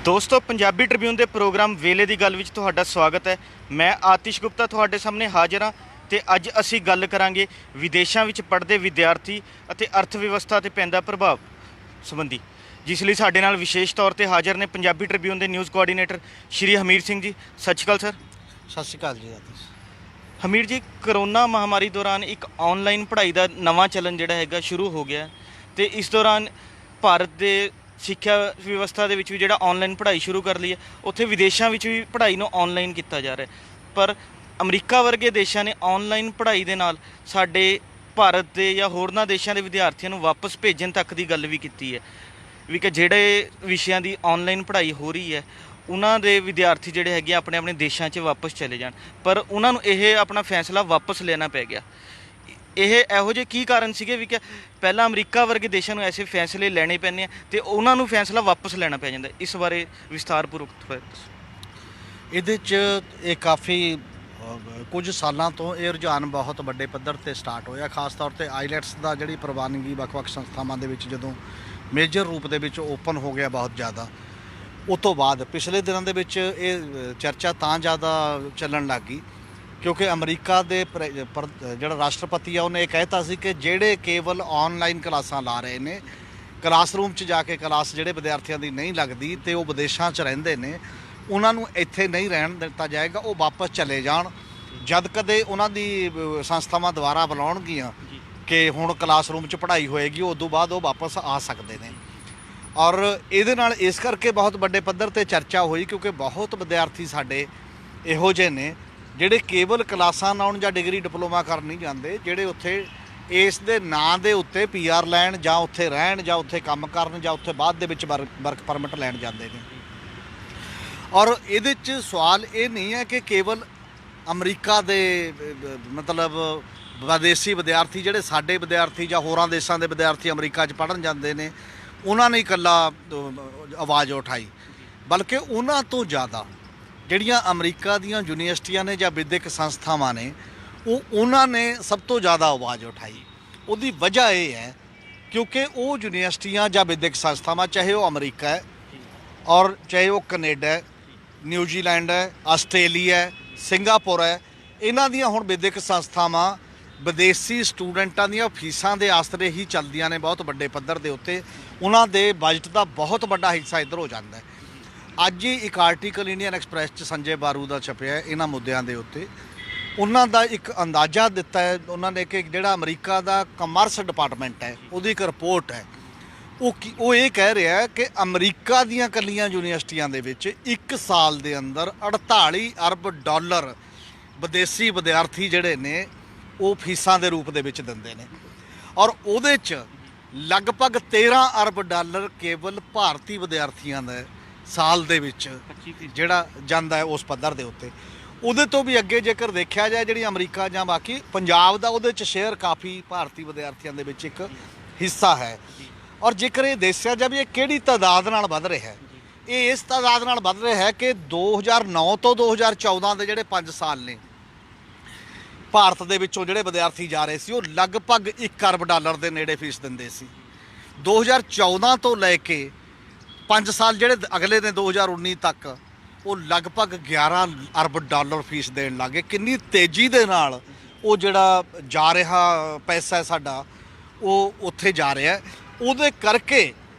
ਦੋਸਤੋ ਪੰਜਾਬੀ ਟ੍ਰਿਬਿਊਨ ਦੇ ਪ੍ਰੋਗਰਾਮ ਵੇਲੇ ਦੀ ਗੱਲ ਵਿੱਚ ਤੁਹਾਡਾ ਸਵਾਗਤ ਹੈ। ਮੈਂ ਆਤਿਸ਼ ਗੁਪਤਾ ਤੁਹਾਡੇ ਸਾਹਮਣੇ ਹਾਜ਼ਰ ਹਾਂ ਤੇ ਅੱਜ ਅਸੀਂ ਗੱਲ ਕਰਾਂਗੇ ਵਿਦੇਸ਼ਾਂ ਵਿੱਚ ਪੜ੍ਹਦੇ ਵਿਦਿਆਰਥੀ ਅਤੇ ਅਰਥ ਵਿਵਸਥਾ 'ਤੇ ਪੈਂਦਾ ਪ੍ਰਭਾਵ ਸੰਬੰਧੀ, ਜਿਸ ਲਈ ਸਾਡੇ ਨਾਲ ਵਿਸ਼ੇਸ਼ ਤੌਰ ਤੇ ਹਾਜ਼ਰ ਨੇ ਪੰਜਾਬੀ ਟ੍ਰਿਬਿਊਨ ਦੇ ਨਿਊਜ਼ ਕੋਆਰਡੀਨੇਟਰ ਸ਼੍ਰੀ ਹਮੀਰ ਸਿੰਘ ਜੀ। ਸਤਿ ਸ਼੍ਰੀ ਅਕਾਲ ਸਰ। ਸਤਿ ਸ਼੍ਰੀ ਅਕਾਲ ਜੀ। ਹਮੀਰ ਜੀ, ਕਰੋਨਾ ਮਹਾਮਾਰੀ ਦੌਰਾਨ ਇੱਕ ਆਨਲਾਈਨ ਪੜ੍ਹਾਈ ਦਾ ਨਵਾਂ ਚੱਲਣ ਜਿਹੜਾ ਹੈਗਾ ਸ਼ੁਰੂ ਹੋ ਗਿਆ ਤੇ ਇਸ ਦੌਰਾਨ ਭਾਰਤ ਦੇ ਸਿੱਖਿਆ ਵਿਵਸਥਾ ਦੇ ਵਿੱਚ ਵੀ ਜਿਹੜਾ ਆਨਲਾਈਨ ਪੜ੍ਹਾਈ ਸ਼ੁਰੂ ਕਰ ਲਈ ਹੈ, ਉੱਥੇ ਵਿਦੇਸ਼ਾਂ ਵਿੱਚ ਵੀ ਪੜ੍ਹਾਈ ਨੂੰ ਆਨਲਾਈਨ ਕੀਤਾ ਜਾ ਰਿਹਾ। ਪਰ ਅਮਰੀਕਾ ਵਰਗੇ ਦੇਸ਼ਾਂ ਨੇ ਆਨਲਾਈਨ ਪੜ੍ਹਾਈ ਦੇ ਨਾਲ ਸਾਡੇ ਭਾਰਤ ਦੇ ਜਾਂ ਹੋਰਨਾਂ ਦੇਸ਼ਾਂ ਦੇ ਵਿਦਿਆਰਥੀਆਂ ਨੂੰ ਵਾਪਸ ਭੇਜਣ ਤੱਕ ਦੀ ਗੱਲ ਵੀ ਕੀਤੀ ਹੈ ਵੀ ਕਿ ਜਿਹੜੇ ਵਿਸ਼ਿਆਂ ਦੀ ਆਨਲਾਈਨ ਪੜ੍ਹਾਈ ਹੋ ਰਹੀ ਹੈ ਉਹਨਾਂ ਦੇ ਵਿਦਿਆਰਥੀ ਜਿਹੜੇ ਹੈਗੇ ਆਪਣੇ ਆਪਣੇ ਦੇਸ਼ਾਂ 'ਚ ਵਾਪਸ ਚਲੇ ਜਾਣ। ਪਰ ਉਹਨਾਂ ਨੂੰ ਇਹ ਆਪਣਾ ਫੈਸਲਾ ਵਾਪਸ ਲੈਣਾ ਪੈ ਗਿਆ। ਇਹ ਇਹੋ ਜਿਹੇ ਕੀ ਕਾਰਨ ਸੀਗੇ ਵੀ ਕਿ ਪਹਿਲਾਂ ਅਮਰੀਕਾ ਵਰਗੇ ਦੇਸ਼ਾਂ ਨੂੰ ਐਸੇ ਫੈਸਲੇ ਲੈਣੇ ਪੈਂਦੇ ਆ ਤੇ ਉਹਨਾਂ ਨੂੰ ਫੈਸਲਾ ਵਾਪਸ ਲੈਣਾ ਪੈ ਜਾਂਦਾ। ਇਸ ਬਾਰੇ ਵਿਸਥਾਰਪੂਰਵਕ ਦੱਸੋ। ਇਹਦੇ 'ਚ ਇਹ ਕਾਫੀ ਕੁਝ ਸਾਲਾਂ ਤੋਂ ਇਹ ਰੁਝਾਨ ਬਹੁਤ ਵੱਡੇ ਪੱਧਰ 'ਤੇ ਸਟਾਰਟ ਹੋਇਆ। ਖਾਸ ਤੌਰ 'ਤੇ ਆਈਲੈਟਸ ਦਾ ਜਿਹੜੀ ਪ੍ਰਵਾਨਗੀ ਵੱਖ-ਵੱਖ ਸੰਸਥਾਵਾਂ ਦੇ ਵਿੱਚ ਜਦੋਂ ਮੇਜਰ ਰੂਪ ਦੇ ਵਿੱਚ ਓਪਨ ਹੋ ਗਿਆ ਬਹੁਤ ਜ਼ਿਆਦਾ, ਉਸ ਤੋਂ ਬਾਅਦ ਪਿਛਲੇ ਦਿਨਾਂ ਦੇ ਵਿੱਚ ਇਹ ਚਰਚਾ ਤਾਂ ਜ਼ਿਆਦਾ ਚੱਲਣ ਲੱਗ ਗਈ ਕਿਉਂਕਿ ਅਮਰੀਕਾ ਦੇ ਜਿਹੜਾ ਰਾਸ਼ਟਰਪਤੀ ਆ ਉਹਨੇ ਇਹ ਕਹਿਤਾ ਸੀ ਕਿ ਜਿਹੜੇ ਕੇਵਲ ਆਨਲਾਈਨ ਕਲਾਸਾਂ ਲਾ ਰਹੇ ਨੇ, ਕਲਾਸਰੂਮ 'ਚ ਜਾ ਕੇ ਕਲਾਸ ਜਿਹੜੇ ਵਿਦਿਆਰਥੀਆਂ ਦੀ ਨਹੀਂ ਲੱਗਦੀ ਤੇ ਉਹ ਵਿਦੇਸ਼ਾਂ 'ਚ ਰਹਿੰਦੇ ਨੇ, ਉਹਨਾਂ ਨੂੰ ਇੱਥੇ ਨਹੀਂ ਰਹਿਣ ਦਿੱਤਾ ਜਾਏਗਾ, ਉਹ ਵਾਪਸ ਚਲੇ ਜਾਣ। ਜਦ ਕਦੇ ਉਹਨਾਂ ਦੀ ਸੰਸਥਾਵਾਂ ਦੁਆਰਾ ਬੁਲਾਉਣਗੀਆਂ ਕਿ ਹੁਣ ਕਲਾਸਰੂਮ 'ਚ ਪੜ੍ਹਾਈ ਹੋਏਗੀ, ਉਦੋਂ ਬਾਅਦ ਉਹ ਵਾਪਸ ਆ ਸਕਦੇ ਨੇ। ਔਰ ਇਹਦੇ ਨਾਲ ਇਸ ਕਰਕੇ ਬਹੁਤ ਵੱਡੇ ਪੱਧਰ 'ਤੇ ਚਰਚਾ ਹੋਈ ਕਿਉਂਕਿ ਬਹੁਤ ਵਿਦਿਆਰਥੀ ਸਾਡੇ ਇਹੋ ਜਿਹੇ ਨੇ ਜਿਹੜੇ ਕੇਵਲ ਕਲਾਸਾਂ ਲਾਉਣ ਜਾਂ ਡਿਗਰੀ ਡਿਪਲੋਮਾ ਕਰਨ ਨਹੀਂ ਜਾਂਦੇ, ਜਿਹੜੇ ਉੱਥੇ ਇਸ ਦੇ ਨਾਂ ਦੇ ਉੱਤੇ PR ਲੈਣ ਜਾਂ ਉੱਥੇ ਰਹਿਣ ਜਾਂ ਉੱਥੇ ਕੰਮ ਕਰਨ ਜਾਂ ਉੱਥੇ ਬਾਅਦ ਦੇ ਵਿੱਚ ਵਰਕ ਪਰਮਿਟ ਲੈਣ ਜਾਂਦੇ ਨੇ। ਔਰ ਇਹਦੇ 'ਚ ਸਵਾਲ ਇਹ ਨਹੀਂ ਹੈ ਕਿ ਕੇਵਲ ਅਮਰੀਕਾ ਦੇ ਮਤਲਬ ਵਿਦੇਸ਼ੀ ਵਿਦਿਆਰਥੀ ਜਿਹੜੇ ਸਾਡੇ ਵਿਦਿਆਰਥੀ ਜਾਂ ਹੋਰਾਂ ਦੇਸ਼ਾਂ ਦੇ ਵਿਦਿਆਰਥੀ ਅਮਰੀਕਾ 'ਚ ਪੜ੍ਹਨ ਜਾਂਦੇ ਨੇ ਉਹਨਾਂ ਨੇ ਇਕੱਲਾ ਆਵਾਜ਼ ਉਠਾਈ, ਬਲਕਿ ਉਹਨਾਂ ਤੋਂ ਜ਼ਿਆਦਾ ਜਿਹੜੀਆਂ ਅਮਰੀਕਾ ਦੀਆਂ ਯੂਨੀਵਰਸਿਟੀਆਂ ਨੇ ਜਾਂ ਵਿਦਿਅਕ ਸੰਸਥਾਵਾਂ ਨੇ ਉਹਨਾਂ ਨੇ ਸਭ ਤੋਂ ਜ਼ਿਆਦਾ ਆਵਾਜ਼ ਉਠਾਈ। ਉਹਦੀ ਵਜ੍ਹਾ ਇਹ ਹੈ ਕਿਉਂਕਿ ਉਹ ਯੂਨੀਵਰਸਿਟੀਆਂ ਜਾਂ ਵਿਦਿਅਕ ਸੰਸਥਾਵਾਂ, ਚਾਹੇ ਉਹ ਅਮਰੀਕਾ ਹੈ ਔਰ ਚਾਹੇ ਉਹ ਕੈਨੇਡਾ ਹੈ, ਨਿਊਜ਼ੀਲੈਂਡ ਹੈ, ਆਸਟ੍ਰੇਲੀਆ ਹੈ, ਸਿੰਗਾਪੁਰ ਹੈ, ਇਹਨਾਂ ਦੀਆਂ ਹੁਣ ਵਿਦਿਅਕ ਸੰਸਥਾਵਾਂ ਵਿਦੇਸ਼ੀ ਸਟੂਡੈਂਟਾਂ ਦੀਆਂ ਫੀਸਾਂ ਦੇ ਆਸਰੇ ਹੀ ਚੱਲਦੀਆਂ ਨੇ ਬਹੁਤ ਵੱਡੇ ਪੱਧਰ ਦੇ ਉੱਤੇ। ਉਹਨਾਂ ਦੇ ਬਜਟ ਦਾ ਬਹੁਤ ਵੱਡਾ ਹਿੱਸਾ ਇੱਧਰ ਹੋ ਜਾਂਦਾ ਹੈ। ਅੱਜ ਹੀ ਇੱਕ ਆਰਟੀਕਲ ਇੰਡੀਅਨ ਐਕਸਪ੍ਰੈਸ 'ਚ ਸੰਜੇ ਬਾਰੂ ਦਾ ਛਪਿਆ ਇਹਨਾਂ ਮੁੱਦਿਆਂ ਦੇ ਉੱਤੇ। ਉਹਨਾਂ ਦਾ ਇੱਕ ਅੰਦਾਜ਼ਾ ਦਿੱਤਾ ਹੈ ਉਹਨਾਂ ਨੇ ਕਿ ਜਿਹੜਾ ਅਮਰੀਕਾ ਦਾ ਕਮਰਸ ਡਿਪਾਰਟਮੈਂਟ ਹੈ ਉਹਦੀ ਇੱਕ ਰਿਪੋਰਟ ਹੈ, ਉਹ ਇਹ ਕਹਿ ਰਿਹਾ ਹੈ ਕਿ ਅਮਰੀਕਾ ਦੀਆਂ ਇਕੱਲੀਆਂ ਯੂਨੀਵਰਸਿਟੀਆਂ ਦੇ ਵਿੱਚ ਇੱਕ ਸਾਲ ਦੇ ਅੰਦਰ 48 ਅਰਬ ਡਾਲਰ ਵਿਦੇਸ਼ੀ ਵਿਦਿਆਰਥੀ ਜਿਹੜੇ ਨੇ ਉਹ ਫੀਸਾਂ ਦੇ ਰੂਪ ਦੇ ਵਿੱਚ ਦਿੰਦੇ ਨੇ ਔਰ ਉਹਦੇ 'ਚ ਲਗਭਗ 13 ਅਰਬ ਡਾਲਰ ਕੇਵਲ ਭਾਰਤੀ ਵਿਦਿਆਰਥੀਆਂ ਦਾ ਸਾਲ ਦੇ ਵਿੱਚ ਜਿਹੜਾ ਜਾਂਦਾ ਹੈ ਉਸ ਪੱਧਰ ਦੇ ਉੱਤੇ। ਉਹਦੇ ਤੋਂ ਵੀ ਅੱਗੇ ਜੇਕਰ ਦੇਖਿਆ ਜਾਏ ਜਿਹੜੀ ਅਮਰੀਕਾ ਜਾਂ ਬਾਕੀ ਪੰਜਾਬ ਦਾ ਉਹਦੇ 'ਚ ਸ਼ੇਅਰ ਕਾਫੀ ਭਾਰਤੀ ਵਿਦਿਆਰਥੀਆਂ ਦੇ ਵਿੱਚ ਇੱਕ ਹਿੱਸਾ ਹੈ। ਔਰ ਜੇਕਰ ਇਹ ਦੱਸਿਆ ਜਾਵੇ ਇਹ ਕਿਹੜੀ ਤਾਦਾਦ ਨਾਲ ਵੱਧ ਰਿਹਾ ਹੈ, ਇਹ ਇਸ ਤਾਦਾਦ ਨਾਲ ਵੱਧ ਰਿਹਾ ਹੈ ਕਿ 2009 ਤੋਂ 2014 ਦੇ ਜਿਹੜੇ 5 ਸਾਲ ਨੇ ਭਾਰਤ ਦੇ ਵਿੱਚੋਂ ਜਿਹੜੇ ਵਿਦਿਆਰਥੀ ਜਾ ਰਹੇ ਸੀ ਉਹ ਲਗਭਗ 1 ਅਰਬ ਡਾਲਰ ਦੇ ਨੇੜੇ ਫੀਸ ਦਿੰਦੇ ਸੀ। 2014 ਤੋਂ ਲੈ ਕੇ 5 ਸਾਲ ਜਿਹੜੇ ਅਗਲੇ ਨੇ 2019 ਤੱਕ ਉਹ ਲਗਭਗ 11 ਅਰਬ ਡਾਲਰ ਫੀਸ ਦੇਣ ਲੱਗੇ। ਕਿੰਨੀ ਤੇਜ਼ੀ ਦੇ ਨਾਲ ਉਹ ਜਿਹੜਾ ਜਾ ਰਿਹਾ ਪੈਸਾ ਹੈ ਸਾਡਾ ਉਹ ਉੱਥੇ ਜਾ ਰਿਹਾ। ਉਹਦੇ ਕਰਕੇ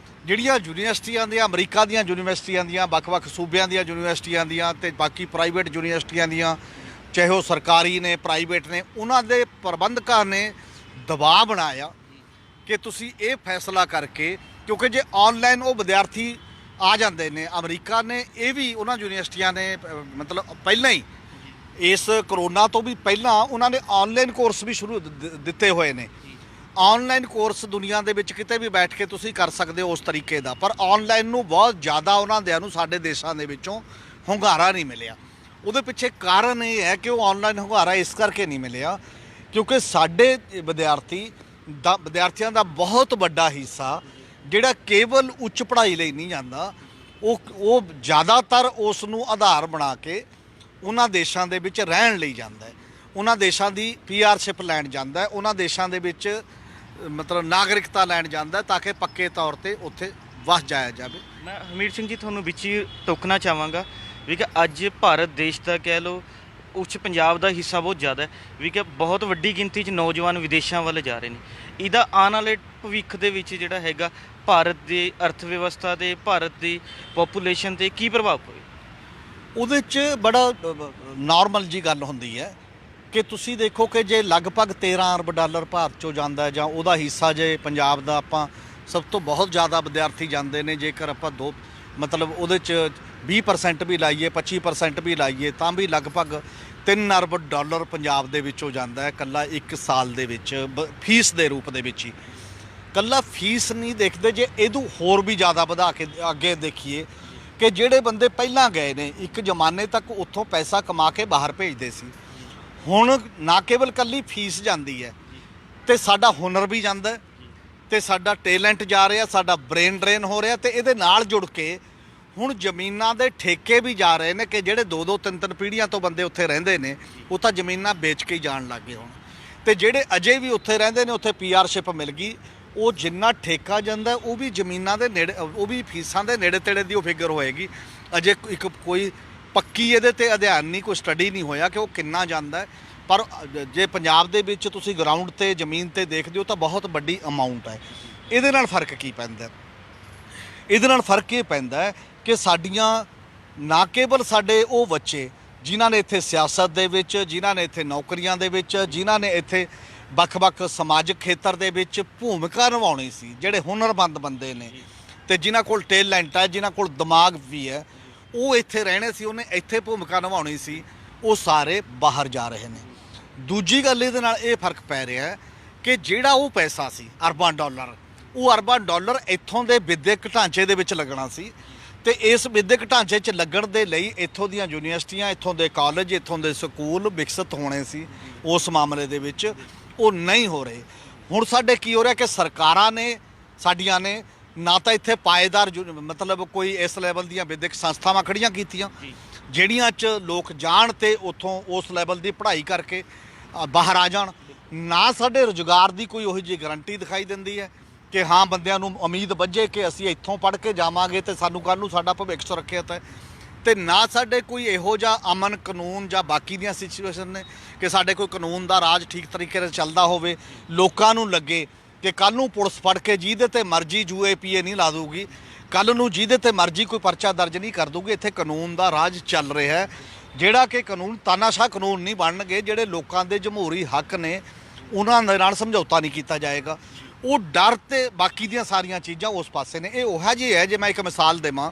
ਜਿਹੜੀਆਂ ਯੂਨੀਵਰਸਿਟੀਆਂ ਦੀਆਂ ਅਮਰੀਕਾ ਦੀਆਂ ਯੂਨੀਵਰਸਿਟੀਆਂ ਦੀਆਂ ਵੱਖ-ਵੱਖ ਸੂਬਿਆਂ ਦੀਆਂ ਯੂਨੀਵਰਸਿਟੀਆਂ ਦੀਆਂ ਅਤੇ ਬਾਕੀ ਪ੍ਰਾਈਵੇਟ ਯੂਨੀਵਰਸਿਟੀਆਂ ਦੀਆਂ, ਚਾਹੇ ਉਹ ਸਰਕਾਰੀ ਨੇ ਪ੍ਰਾਈਵੇਟ ਨੇ, ਉਹਨਾਂ ਦੇ ਪ੍ਰਬੰਧਕਾਂ ਨੇ ਦਬਾਅ ਬਣਾਇਆ ਕਿ ਤੁਸੀਂ ਇਹ ਫੈਸਲਾ ਕਰਕੇ, ਕਿਉਂਕਿ ਜੇ ਆਨਲਾਈਨ ਉਹ ਵਿਦਿਆਰਥੀ ਆ ਜਾਂਦੇ ਨੇ, ਅਮਰੀਕਾ ਨੇ ਇਹ ਵੀ ਉਹਨਾਂ ਯੂਨੀਵਰਸਿਟੀਆਂ ਨੇ ਮਤਲਬ ਪਹਿਲਾਂ ਹੀ ਇਸ ਕਰੋਨਾ ਤੋਂ ਵੀ ਪਹਿਲਾਂ ਉਹਨਾਂ ਨੇ ਆਨਲਾਈਨ ਕੋਰਸ ਵੀ ਸ਼ੁਰੂ ਦਿੱਤੇ ਹੋਏ ਨੇ। ਆਨਲਾਈਨ ਕੋਰਸ ਦੁਨੀਆ ਦੇ ਵਿੱਚ ਕਿਤੇ ਵੀ ਬੈਠ ਕੇ ਤੁਸੀਂ ਕਰ ਸਕਦੇ ਹੋ ਉਸ ਤਰੀਕੇ ਦਾ, ਪਰ ਆਨਲਾਈਨ ਨੂੰ ਬਹੁਤ ਜ਼ਿਆਦਾ ਉਹਨਾਂ ਦਿਆਂ ਨੂੰ ਸਾਡੇ ਦੇਸ਼ਾਂ ਦੇ ਵਿੱਚੋਂ ਹੁੰਗਾਰਾ ਨਹੀਂ ਮਿਲਿਆ। ਉਹਦੇ ਪਿੱਛੇ ਕਾਰਨ ਇਹ ਹੈ ਕਿ ਉਹ ਆਨਲਾਈਨ ਹੁੰਗਾਰਾ ਇਸ ਕਰਕੇ ਨਹੀਂ ਮਿਲਿਆ ਕਿਉਂਕਿ ਸਾਡੇ ਵਿਦਿਆਰਥੀਆਂ ਦਾ ਬਹੁਤ ਵੱਡਾ ਹਿੱਸਾ ਜਿਹੜਾ ਕੇਵਲ ਉੱਚ ਪੜ੍ਹਾਈ ਲਈ ਨਹੀਂ ਜਾਂਦਾ, ਉਹ ਜ਼ਿਆਦਾਤਰ ਉਸ ਨੂੰ ਆਧਾਰ ਬਣਾ ਕੇ ਉਹਨਾਂ ਦੇਸ਼ਾਂ ਦੇ ਵਿੱਚ ਰਹਿਣ ਲਈ ਜਾਂਦਾ ਹੈ, ਉਹਨਾਂ ਦੇਸ਼ਾਂ ਦੀ PR ਲੈਣ ਜਾਂਦਾ ਹੈ, ਉਹਨਾਂ ਦੇਸ਼ਾਂ ਦੇ ਵਿੱਚ ਮਤਲਬ ਨਾਗਰਿਕਤਾ ਲੈਣ ਜਾਂਦਾ ਤਾਂ ਕਿ ਪੱਕੇ ਤੌਰ 'ਤੇ ਉੱਥੇ ਵਸ ਜਾਇਆ ਜਾਵੇ। ਮੈਂ ਹਮੀਰ ਸਿੰਘ ਜੀ ਤੁਹਾਨੂੰ ਵਿੱਚ ਹੀ ਟੋਕਣਾ ਚਾਹਾਂਗਾ ਵੀ ਕਿ ਅੱਜ ਭਾਰਤ ਦੇਸ਼ ਦਾ ਕਹਿ ਲਓ ਉੱਚ ਪੰਜਾਬ ਦਾ ਹਿੱਸਾ ਬਹੁਤ ਜ਼ਿਆਦਾ ਹੈ ਵੀ ਕਿ ਬਹੁਤ ਵੱਡੀ ਗਿਣਤੀ 'ਚ ਨੌਜਵਾਨ ਵਿਦੇਸ਼ਾਂ ਵੱਲ ਜਾ ਰਹੇ ਨੇ। ਇਹਦਾ ਆਉਣ ਵਾਲੇ ਭਵਿੱਖ ਦੇ ਵਿੱਚ ਜਿਹੜਾ ਹੈਗਾ ਭਾਰਤ ਦੀ ਅਰਥ ਵਿਵਸਥਾ ਤੇ ਭਾਰਤ ਦੀ ਪੋਪੂਲੇਸ਼ਨ ਤੇ ਕੀ ਪ੍ਰਭਾਵ ਪਵੇ? ਉਹਦੇ 'ਚ ਬੜਾ ਨਾਰਮਲ ਜੀ ਗੱਲ ਹੁੰਦੀ ਹੈ ਕਿ ਤੁਸੀਂ ਦੇਖੋ ਕਿ ਜੇ ਲਗਭਗ 13 ਅਰਬ ਡਾਲਰ ਭਾਰਤ 'ਚੋਂ ਜਾਂਦਾ ਜਾਂ ਉਹਦਾ ਹਿੱਸਾ ਜੇ ਪੰਜਾਬ ਦਾ ਆਪਾਂ ਸਭ ਤੋਂ ਬਹੁਤ ਜ਼ਿਆਦਾ ਵਿਦਿਆਰਥੀ ਜਾਂਦੇ ਨੇ, ਜੇਕਰ ਆਪਾਂ ਮਤਲਬ ਉਹਦੇ 'ਚ 20% ਵੀ ਲਾਈਏ 25% ਵੀ ਲਾਈਏ ਤਾਂ ਵੀ ਲਗਭਗ 3 ਅਰਬ ਡਾਲਰ ਪੰਜਾਬ ਦੇ ਵਿੱਚੋਂ ਜਾਂਦਾ ਹੈ ਇਕੱਲਾ ਇੱਕ ਸਾਲ ਦੇ ਵਿੱਚ ਫੀਸ ਦੇ ਰੂਪ ਦੇ ਵਿੱਚ ਹੀ। ਇਕੱਲਾ ਫੀਸ ਨਹੀਂ ਦੇਖਦੇ, ਜੇ ਇਹਨੂੰ ਹੋਰ ਵੀ ਜ਼ਿਆਦਾ ਵਧਾ ਕੇ ਅੱਗੇ ਦੇਖੀਏ ਕਿ ਜਿਹੜੇ ਬੰਦੇ ਪਹਿਲਾਂ ਗਏ ਨੇ ਇੱਕ ਜ਼ਮਾਨੇ ਤੱਕ ਉੱਥੋਂ ਪੈਸਾ ਕਮਾ ਕੇ ਬਾਹਰ ਭੇਜਦੇ ਸੀ, ਹੁਣ ਨਾ ਕੇਵਲ ਇਕੱਲੀ ਫੀਸ ਜਾਂਦੀ ਹੈ ਤੇ ਸਾਡਾ ਹੁਨਰ ਵੀ ਜਾਂਦਾ ਹੈ ਤੇ ਸਾਡਾ ਟੈਲੈਂਟ ਜਾ ਰਿਹਾ, ਸਾਡਾ ਬ੍ਰੇਨ ਡਰੇਨ ਹੋ ਰਿਹਾ ਤੇ ਇਹਦੇ ਨਾਲ ਜੁੜ ਕੇ ਹੁਣ ਜ਼ਮੀਨਾਂ ਦੇ ਠੇਕੇ ਵੀ ਜਾ ਰਹੇ ਨੇ ਕਿ ਜਿਹੜੇ 2-2 3-3 ਪੀੜ੍ਹੀਆਂ ਤੋਂ ਬੰਦੇ ਉੱਥੇ ਰਹਿੰਦੇ ਨੇ ਉਹ ਤਾਂ ਜ਼ਮੀਨਾਂ ਵੇਚ ਕੇ ਹੀ ਜਾਣ ਲੱਗ ਗਏ ਹੁਣ। ਤੇ ਜਿਹੜੇ ਅਜੇ ਵੀ ਉੱਥੇ ਰਹਿੰਦੇ ਨੇ ਉੱਥੇ ਪੀਆਰਸ਼ਿਪ ਮਿਲ ਗਈ, ਉਹ ਜਿੰਨਾ ਠੇਕਾ ਜਾਂਦਾ ਉਹ ਵੀ ਜ਼ਮੀਨਾਂ ਦੇ ਨੇੜੇ, ਉਹ ਵੀ ਫੀਸਾਂ ਦੇ ਨੇੜੇ ਤੇੜੇ ਦੀ ਉਹ ਫਿਗਰ ਹੋਏਗੀ। ਅਜੇ ਇੱਕ ਕੋਈ ਪੱਕੀ ਇਹਦੇ ਤੇ ਅਧਿਐਨ ਨਹੀਂ, ਕੋਈ ਸਟੱਡੀ ਨਹੀਂ ਹੋਇਆ ਕਿ ਉਹ ਕਿੰਨਾ ਜਾਂਦਾ ਹੈ, ਪਰ ਜੇ ਪੰਜਾਬ ਦੇ ਵਿੱਚ ਤੁਸੀਂ ਗਰਾਊਂਡ ਤੇ ਜ਼ਮੀਨ ਤੇ ਦੇਖਦੇ ਹੋ ਤਾਂ ਬਹੁਤ ਵੱਡੀ ਅਮਾਊਂਟ ਹੈ। ਇਹਦੇ ਨਾਲ ਫਰਕ ਕੀ ਪੈਂਦਾ? ਇਹਦੇ ਨਾਲ ਫਰਕ ਇਹ ਪੈਂਦਾ ਹੈ ਕਿ ਸਾਡੀਆਂ ਨਾ ਕੇਵਲ ਸਾਡੇ ਉਹ ਬੱਚੇ ਜਿਨ੍ਹਾਂ ਨੇ ਇੱਥੇ ਸਿਆਸਤ ਦੇ ਵਿੱਚ, ਜਿਨ੍ਹਾਂ ਨੇ ਇੱਥੇ ਨੌਕਰੀਆਂ ਦੇ ਵਿੱਚ, ਜਿਨ੍ਹਾਂ ਨੇ ਇੱਥੇ ਵੱਖ-ਵੱਖ ਸਮਾਜਿਕ ਖੇਤਰ ਦੇ ਵਿੱਚ ਭੂਮਿਕਾ ਨਿਭਾਉਣੀ ਸੀ, ਜਿਹੜੇ ਹੁਨਰਮੰਦ ਬੰਦੇ ਨੇ ਤੇ ਜਿਨ੍ਹਾਂ ਕੋਲ ਟੈਲੈਂਟ ਹੈ, ਜਿਨ੍ਹਾਂ ਕੋਲ ਦਿਮਾਗ ਵੀ ਹੈ, ਉਹ ਇੱਥੇ ਰਹਿਣੇ ਸੀ, ਉਹਨੇ ਇੱਥੇ ਭੂਮਿਕਾ ਨਿਭਾਉਣੀ ਸੀ, ਉਹ ਸਾਰੇ ਬਾਹਰ ਜਾ ਰਹੇ ਨੇ। ਦੂਜੀ ਗੱਲ ਇਹਦੇ ਨਾਲ ਇਹ ਫਰਕ ਪੈ ਰਿਹਾ ਕਿ ਜਿਹੜਾ ਉਹ ਪੈਸਾ ਸੀ ਅਰਬਾਂ ਡਾਲਰ, ਉਹ ਅਰਬਾਂ ਡਾਲਰ ਇੱਥੋਂ ਦੇ ਵਿਦਿਅਕ ਢਾਂਚੇ ਦੇ ਵਿੱਚ ਲੱਗਣਾ ਸੀ ਤੇ ਇਸ ਵਿਦਿਅਕ ਢਾਂਚੇ 'ਚ ਲੱਗਣ ਦੇ ਲਈ ਇੱਥੋਂ ਦੀਆਂ ਯੂਨੀਵਰਸਿਟੀਆਂ, ਇੱਥੋਂ ਦੇ ਕਾਲਜ, ਇੱਥੋਂ ਦੇ ਸਕੂਲ ਵਿਕਸਿਤ ਹੋਣੇ ਸੀ। ਉਸ ਮਾਮਲੇ ਦੇ ਵਿੱਚ ਉਹ ਨਹੀਂ ਹੋ ਰਹੇ। ਹੁਣ ਸਾਡੇ ਕੀ ਹੋ ਰਿਹਾ ਕਿ ਸਰਕਾਰਾਂ ਨੇ ਸਾਡੀਆਂ ਨੇ ਨਾ ਤਾਂ ਇੱਥੇ ਪਾਏਦਾਰ ਮਤਲਬ ਕੋਈ ਇਸ ਲੈਵਲ ਦੀਆਂ ਵਿਦਿਅਕ ਸੰਸਥਾਵਾਂ ਖੜੀਆਂ ਕੀਤੀਆਂ ਜਿਹੜੀਆਂ 'ਚ ਲੋਕ ਜਾਣ ਤੇ ਉੱਥੋਂ ਉਸ ਲੈਵਲ ਦੀ ਪੜ੍ਹਾਈ ਕਰਕੇ ਬਾਹਰ ਆ ਜਾਣ, ਨਾ ਸਾਡੇ ਰੁਜ਼ਗਾਰ ਦੀ ਕੋਈ ਉਹੋ ਜਿਹੀ ਗਰੰਟੀ ਦਿਖਾਈ ਦਿੰਦੀ ਹੈ ਕਿ ਹਾਂ ਬੰਦਿਆਂ ਨੂੰ ਉਮੀਦ ਬੱਝੇ ਕਿ ਅਸੀਂ ਇੱਥੋਂ ਪੜ੍ਹ ਕੇ ਜਾਵਾਂਗੇ ਤੇ ਸਾਨੂੰ ਕੱਲ੍ਹ ਨੂੰ ਸਾਡਾ ਭਵਿੱਖ ਸੁਰੱਖਿਅਤ ਹੈ, ਤੇ ਨਾ ਸਾਡੇ ਕੋਈ ਇਹੋ ਜਿਹਾ ਅਮਨ ਕਾਨੂੰਨ ਜਾਂ ਬਾਕੀ ਦੀਆਂ ਸਿਚੁਏਸ਼ਨ ਨੇ ਕਿ ਸਾਡੇ ਕੋਈ ਕਾਨੂੰਨ ਦਾ ਰਾਜ ਠੀਕ ਤਰੀਕੇ ਨਾਲ ਚੱਲਦਾ ਹੋਵੇ, ਲੋਕਾਂ ਨੂੰ ਲੱਗੇ ਕਿ ਕੱਲ੍ਹ ਨੂੰ ਪੁਲਿਸ ਫੜ ਕੇ ਜਿਹਦੇ ਤੇ ਮਰਜ਼ੀ ਜੂਏ ਪੀਏ ਨਹੀਂ ਲਾ ਦੂਗੀ, ਕੱਲ੍ਹ ਨੂੰ ਜਿਹਦੇ ਤੇ ਮਰਜ਼ੀ ਕੋਈ ਪਰਚਾ ਦਰਜ ਨਹੀਂ ਕਰ ਦੂਗੀ। ਇੱਥੇ ਕਾਨੂੰਨ ਦਾ ਰਾਜ ਚੱਲ ਰਿਹਾ ਹੈ, ਜਿਹੜਾ ਕਿ ਕਾਨੂੰਨ ਤਾਨਾਸ਼ਾਹ ਕਾਨੂੰਨ ਨਹੀਂ ਬਣਨਗੇ, ਜਿਹੜੇ ਲੋਕਾਂ ਦੇ ਜਮਹੂਰੀ ਹੱਕ ਨੇ ਉਹਨਾਂ ਦੇ ਨਾਲ ਸਮਝੌਤਾ ਨਹੀਂ ਕੀਤਾ ਜਾਏਗਾ। ਉਹ ਡਰ ਤੇ ਬਾਕੀ ਦੀਆਂ ਸਾਰੀਆਂ ਚੀਜ਼ਾਂ ਉਸ ਪਾਸੇ ਨੇ। ਇਹ ਉਹੋ ਜਿਹੀ ਹੈ, ਜੇ ਮੈਂ ਇੱਕ ਮਿਸਾਲ ਦੇਵਾਂ,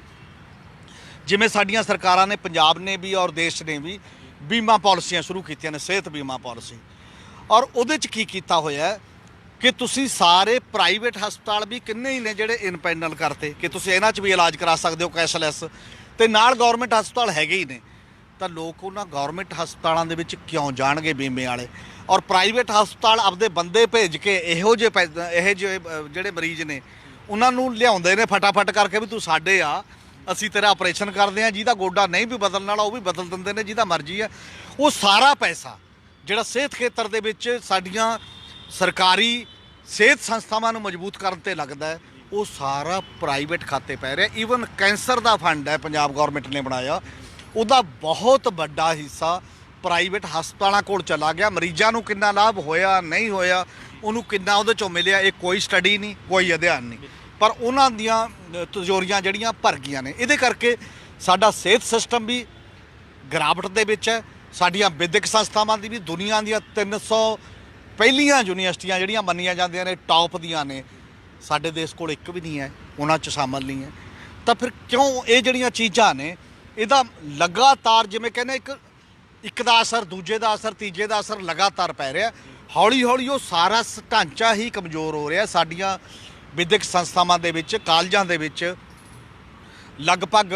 ਜਿਵੇਂ ਸਾਡੀਆਂ ਸਰਕਾਰਾਂ ਨੇ, ਪੰਜਾਬ ਨੇ ਵੀ ਔਰ ਦੇਸ਼ ਨੇ ਵੀ ਬੀਮਾ ਪਾਲਿਸੀਆਂ ਸ਼ੁਰੂ ਕੀਤੀਆਂ ਨੇ, ਸਿਹਤ ਬੀਮਾ ਪਾਲਿਸੀ, ਔਰ ਉਹਦੇ 'ਚ ਕੀ ਕੀਤਾ ਹੋਇਆ ਕਿ ਤੁਸੀਂ ਸਾਰੇ ਪ੍ਰਾਈਵੇਟ ਹਸਪਤਾਲ ਵੀ ਕਿੰਨੇ ਹੀ ਨੇ ਜਿਹੜੇ ਇਨਪੈਨਲ ਕਰਤੇ ਕਿ ਤੁਸੀਂ ਇਹਨਾਂ 'ਚ ਵੀ ਇਲਾਜ ਕਰਾ ਸਕਦੇ ਹੋ ਕੈਸ਼ਲੈਸ, ਤੇ ਨਾਲ ਗੌਰਮੈਂਟ ਹਸਪਤਾਲ ਹੈਗੇ ਹੀ ਨੇ, ਤਾਂ ਲੋਕ ਉਹਨਾਂ ਗੌਰਮੈਂਟ ਹਸਪਤਾਲਾਂ ਦੇ ਵਿੱਚ ਕਿਉਂ ਜਾਣਗੇ ਬੀਮੇ ਵਾਲੇ? ਔਰ ਪ੍ਰਾਈਵੇਟ ਹਸਪਤਾਲ ਆਪਦੇ ਬੰਦੇ ਭੇਜ ਕੇ ਇਹੋ ਜਿਹੇ ਜਿਹੜੇ ਮਰੀਜ਼ ਨੇ ਉਹਨਾਂ ਨੂੰ ਲਿਆਉਂਦੇ ਨੇ ਫਟਾਫਟ ਕਰਕੇ ਵੀ ਤੂੰ ਸਾਡੇ ਆ, ਅਸੀਂ ਤੇਰਾ ਆਪਰੇਸ਼ਨ ਕਰਦੇ ਹਾਂ, ਜਿਹਦਾ ਗੋਡਾ ਨਹੀਂ ਵੀ ਬਦਲਣ ਵਾਲਾ ਉਹ ਵੀ ਬਦਲ ਦਿੰਦੇ ਨੇ, ਜਿਹਦਾ ਮਰਜ਼ੀ ਹੈ। ਉਹ ਸਾਰਾ ਪੈਸਾ ਜਿਹੜਾ ਸਿਹਤ ਖੇਤਰ ਦੇ ਵਿੱਚ ਸਾਡੀਆਂ ਸਰਕਾਰੀ ਸਿਹਤ ਸੰਸਥਾਵਾਂ ਨੂੰ ਮਜ਼ਬੂਤ ਕਰਨ ਤੇ ਲੱਗਦਾ ਹੈ, ਉਹ ਸਾਰਾ ਪ੍ਰਾਈਵੇਟ ਖਾਤੇ ਪੈ ਰਿਹਾ। ਈਵਨ ਕੈਂਸਰ ਦਾ ਫੰਡ ਹੈ ਪੰਜਾਬ ਗੌਰਮੈਂਟ ਨੇ ਬਣਾਇਆ, ਉਹਦਾ ਬਹੁਤ ਵੱਡਾ ਹਿੱਸਾ ਪ੍ਰਾਈਵੇਟ ਹਸਪਤਾਲਾਂ ਕੋਲ ਚਲਾ ਗਿਆ। ਮਰੀਜ਼ਾਂ ਨੂੰ ਕਿੰਨਾ ਲਾਭ ਹੋਇਆ ਨਹੀਂ ਹੋਇਆ, ਉਹਨੂੰ ਕਿੰਨਾ ਉਹਦੇ 'ਚੋਂ ਮਿਲਿਆ, ਇਹ ਕੋਈ ਸਟੱਡੀ ਨਹੀਂ, ਕੋਈ ਅਧਿਐਨ ਨਹੀਂ, ਪਰ ਉਹਨਾਂ ਦੀਆਂ ਤਿਜੋਰੀਆਂ ਜਿਹੜੀਆਂ ਭਰ ਗਈਆਂ ਨੇ। ਇਹਦੇ ਕਰਕੇ ਸਾਡਾ ਸਿਹਤ ਸਿਸਟਮ ਵੀ ਗਿਰਾਵਟ ਦੇ ਵਿੱਚ ਹੈ, ਸਾਡੀਆਂ ਵਿਦਿਅਕ ਸੰਸਥਾਵਾਂ ਦੀ ਵੀ ਦੁਨੀਆ ਦੀਆਂ 300 ਪਹਿਲੀਆਂ ਯੂਨੀਵਰਸਿਟੀਆਂ ਜਿਹੜੀਆਂ ਮੰਨੀਆਂ ਜਾਂਦੀਆਂ ਨੇ ਟੌਪ ਦੀਆਂ ਨੇ, ਸਾਡੇ ਦੇਸ਼ ਕੋਲ ਇੱਕ ਵੀ ਨਹੀਂ ਹੈ, ਉਹਨਾਂ 'ਚ ਸ਼ਾਮਲ ਨਹੀਂ ਹੈ। ਤਾਂ ਫਿਰ ਕਿਉਂ ਇਹ ਜਿਹੜੀਆਂ ਚੀਜ਼ਾਂ ਨੇ ਇਹਦਾ ਲਗਾਤਾਰ ਜਿਵੇਂ ਕਹਿੰਦੇ ਇੱਕ ਦਾ ਅਸਰ, ਦੂਜੇ ਦਾ ਅਸਰ, ਤੀਜੇ ਦਾ ਅਸਰ ਲਗਾਤਾਰ ਪੈ ਰਿਹਾ। ਹੌਲੀ ਹੌਲੀ ਉਹ ਸਾਰਾ ਢਾਂਚਾ ਹੀ ਕਮਜ਼ੋਰ ਹੋ ਰਿਹਾ। ਸਾਡੀਆਂ ਵਿਦਿਅਕ ਸੰਸਥਾਵਾਂ ਦੇ ਵਿੱਚ, ਕਾਲਜਾਂ ਦੇ ਵਿੱਚ ਲਗਭਗ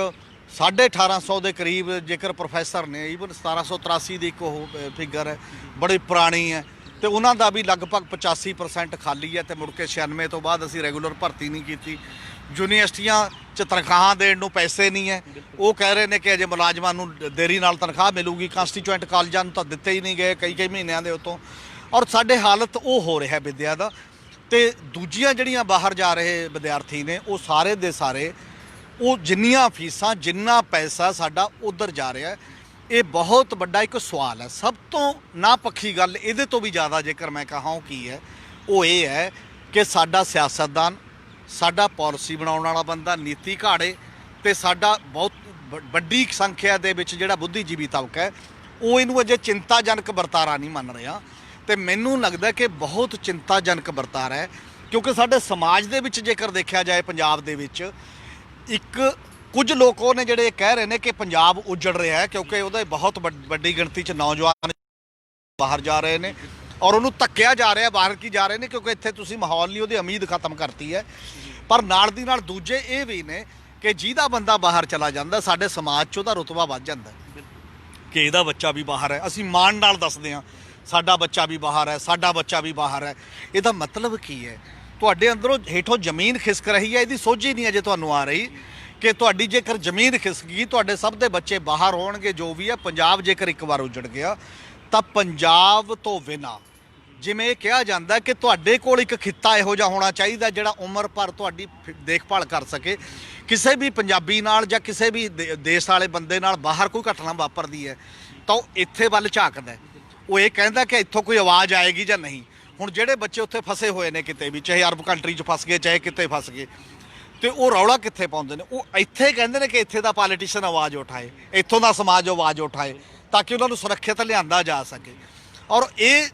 1850 ਦੇ ਕਰੀਬ ਜੇਕਰ ਪ੍ਰੋਫੈਸਰ ਨੇ, ਈਵਨ 1783 ਦੀ ਇੱਕ ਉਹ ਫਿਗਰ ਹੈ ਬੜੀ ਪੁਰਾਣੀ ਹੈ, ਤੇ ਉਹਨਾਂ ਦਾ ਵੀ ਲਗਭਗ 85% ਖਾਲੀ ਹੈ, ਤੇ ਮੁੜ ਕੇ 96 ਤੋਂ ਬਾਅਦ ਅਸੀਂ ਰੈਗੂਲਰ ਭਰਤੀ ਨਹੀਂ ਕੀਤੀ। ਯੂਨੀਵਰਸਿਟੀਆਂ 'ਚ ਤਨਖਾਹਾਂ ਦੇਣ ਨੂੰ ਪੈਸੇ ਨਹੀਂ ਹੈ, ਉਹ ਕਹਿ ਰਹੇ ਨੇ ਕਿ ਅਜੇ ਮੁਲਾਜ਼ਮਾਂ ਨੂੰ ਦੇਰੀ ਨਾਲ ਤਨਖਾਹ ਮਿਲੂਗੀ। ਕੰਸਟੀਚੁਐਂਟ ਕਾਲਜਾਂ ਨੂੰ ਤਾਂ ਦਿੱਤੇ ਹੀ ਨਹੀਂ ਗਏ ਕਈ ਮਹੀਨਿਆਂ ਦੇ ਉੱਤੋਂ, ਔਰ ਸਾਡੇ ਹਾਲਤ ਉਹ ਹੋ ਰਿਹਾ ਵਿੱਦਿਆ ਦਾ। ਤੇ ਦੂਜੀਆਂ ਜਿਹੜੀਆਂ ਬਾਹਰ ਜਾ ਰਹੇ ਵਿਦਿਆਰਥੀ ਨੇ ਉਹ ਸਾਰੇ ਦੇ ਸਾਰੇ ਉਹ ਜਿੰਨੀਆਂ ਫੀਸਾਂ ਜਿੰਨਾ ਪੈਸਾ ਸਾਡਾ ਉਧਰ ਜਾ ਰਿਹਾ ਹੈ, ਇਹ ਬਹੁਤ ਵੱਡਾ ਇੱਕ ਸਵਾਲ ਹੈ। ਸਭ ਤੋਂ ਨਾਪੱਖੀ ਗੱਲ ਇਹਦੇ ਤੋਂ ਵੀ ਜ਼ਿਆਦਾ ਜੇਕਰ ਮੈਂ ਕਹਾਂ ਉਹ ਕੀ ਹੈ, ਉਹ ਇਹ ਹੈ ਕਿ ਸਾਡਾ ਸਿਆਸਤਦਾਨ, ਸਾਡਾ ਪਾਲਿਸੀ ਬਣਾਉਣ ਵਾਲਾ ਬੰਦਾ, ਨੀਤੀ ਘਾੜੇ ਤੇ ਸਾਡਾ ਬਹੁਤ ਵੱਡੀ ਸੰਖਿਆ ਦੇ ਵਿੱਚ ਜਿਹੜਾ ਬੁੱਧੀਜੀਵੀ ਤਬਕਾ ਹੈ ਉਹ ਇਹਨੂੰ ਅਜੇ ਚਿੰਤਾਜਨਕ ਵਰਤਾਰਾ ਨਹੀਂ ਮੰਨ ਰਿਹਾ। ਤੇ ਮੈਨੂੰ ਲੱਗਦਾ ਕਿ ਬਹੁਤ ਚਿੰਤਾਜਨਕ ਵਰਤਾਰਾ ਹੈ, ਕਿਉਂਕਿ ਸਾਡੇ ਸਮਾਜ ਦੇ ਵਿੱਚ ਜੇਕਰ ਦੇਖਿਆ ਜਾਏ ਪੰਜਾਬ ਦੇ ਵਿੱਚ ਇੱਕ ਕੁਝ ਲੋਕ ਉਹ ਨੇ ਜਿਹੜੇ ਕਹਿ ਰਹੇ ਨੇ ਕਿ ਪੰਜਾਬ ਉਜੜ ਰਿਹਾ ਹੈ, ਕਿਉਂਕਿ ਉਹਦੇ ਬਹੁਤ ਵੱਡੀ ਗਿਣਤੀ 'ਚ ਨੌਜਵਾਨ ਬਾਹਰ ਜਾ ਰਹੇ ਨੇ ਔਰ ਉਹਨੂੰ ਧੱਕਿਆ ਜਾ ਰਿਹਾ। ਬਾਹਰ ਕੀ ਜਾ ਰਹੇ ਨੇ ਕਿਉਂਕਿ ਇੱਥੇ ਤੁਸੀਂ ਮਾਹੌਲ ਨਹੀਂ, ਉਹਦੀ ਉਮੀਦ ਖਤਮ ਕਰਤੀ ਹੈ। ਪਰ ਨਾਲ ਦੀ ਨਾਲ ਦੂਜੇ ਇਹ ਵੀ ਨੇ ਕਿ ਜਿਹਦਾ ਬੰਦਾ ਬਾਹਰ ਚਲਾ ਜਾਂਦਾ ਸਾਡੇ ਸਮਾਜ 'ਚ ਉਹਦਾ ਰੁਤਬਾ ਵੱਧ ਜਾਂਦਾ ਕਿ ਇਹਦਾ ਬੱਚਾ ਵੀ ਬਾਹਰ ਹੈ। ਅਸੀਂ ਮਾਣ ਨਾਲ ਦੱਸਦੇ ਹਾਂ ਸਾਡਾ ਬੱਚਾ ਵੀ ਬਾਹਰ ਹੈ, ਸਾਡਾ ਬੱਚਾ ਵੀ ਬਾਹਰ ਹੈ। ਇਹਦਾ ਮਤਲਬ ਕੀ ਹੈ? ਤੁਹਾਡੇ ਅੰਦਰੋਂ ਹੇਠੋਂ ਜ਼ਮੀਨ ਖਿਸਕ ਰਹੀ ਹੈ, ਇਹਦੀ ਸੋਝੀ ਨਹੀਂ ਅਜੇ ਤੁਹਾਨੂੰ ਆ ਰਹੀ ਕਿ ਤੁਹਾਡੀ ਜੇਕਰ ਜ਼ਮੀਨ ਖਿਸਕ ਗਈ ਤੁਹਾਡੇ ਸਭ ਦੇ ਬੱਚੇ ਬਾਹਰ ਹੋਣਗੇ। ਜੋ ਵੀ ਹੈ ਪੰਜਾਬ ਜੇਕਰ ਇੱਕ ਵਾਰ ਉਜੜ ਗਿਆ ਤਾਂ ਪੰਜਾਬ ਤੋਂ ਬਿਨਾਂ, ਜਿਵੇਂ ਇਹ ਕਿਹਾ ਜਾਂਦਾ ਕਿ ਤੁਹਾਡੇ ਕੋਲ ਇੱਕ ਖਿੱਤਾ ਇਹੋ ਜਿਹਾ ਹੋਣਾ ਚਾਹੀਦਾ ਜਿਹੜਾ ਉਮਰ ਭਰ ਤੁਹਾਡੀ ਦੇਖਭਾਲ ਕਰ ਸਕੇ। ਕਿਸੇ ਵੀ ਪੰਜਾਬੀ ਨਾਲ ਜਾਂ ਕਿਸੇ ਵੀ ਦੇਸ਼ ਵਾਲੇ ਬੰਦੇ ਨਾਲ ਬਾਹਰ ਕੋਈ ਘਟਨਾ ਵਾਪਰਦੀ ਹੈ ਤਾਂ ਉਹ ਇੱਥੇ ਵੱਲ ਝਾਕਦਾ, ਉਹ ਇਹ ਕਹਿੰਦਾ ਕਿ ਇੱਥੋਂ ਕੋਈ ਆਵਾਜ਼ ਆਏਗੀ ਜਾਂ ਨਹੀਂ। ਹੁਣ ਜਿਹੜੇ ਬੱਚੇ ਉੱਥੇ ਫਸੇ ਹੋਏ ਨੇ ਕਿਤੇ ਵੀ, ਚਾਹੇ ਅਰਬ ਕੰਟਰੀ 'ਚ ਫਸ ਗਏ ਚਾਹੇ ਕਿਤੇ ਫਸ ਗਏ, ਤੇ ਉਹ ਰੌਲਾ ਕਿੱਥੇ ਪਾਉਂਦੇ ਨੇ? ਉਹ ਇੱਥੇ ਕਹਿੰਦੇ ਨੇ ਕਿ ਇੱਥੇ ਦਾ ਪੋਲੀਟੀਸ਼ੀਅਨ ਆਵਾਜ਼ ਉਠਾਏ, ਇੱਥੋਂ ਦਾ ਸਮਾਜ ਆਵਾਜ਼ ਉਠਾਏ ਤਾਂ ਕਿ ਉਹਨਾਂ ਨੂੰ ਸੁਰੱਖਿਅਤ ਲਿਆਂਦਾ ਜਾ ਸਕੇ। ਔਰ ਇਹ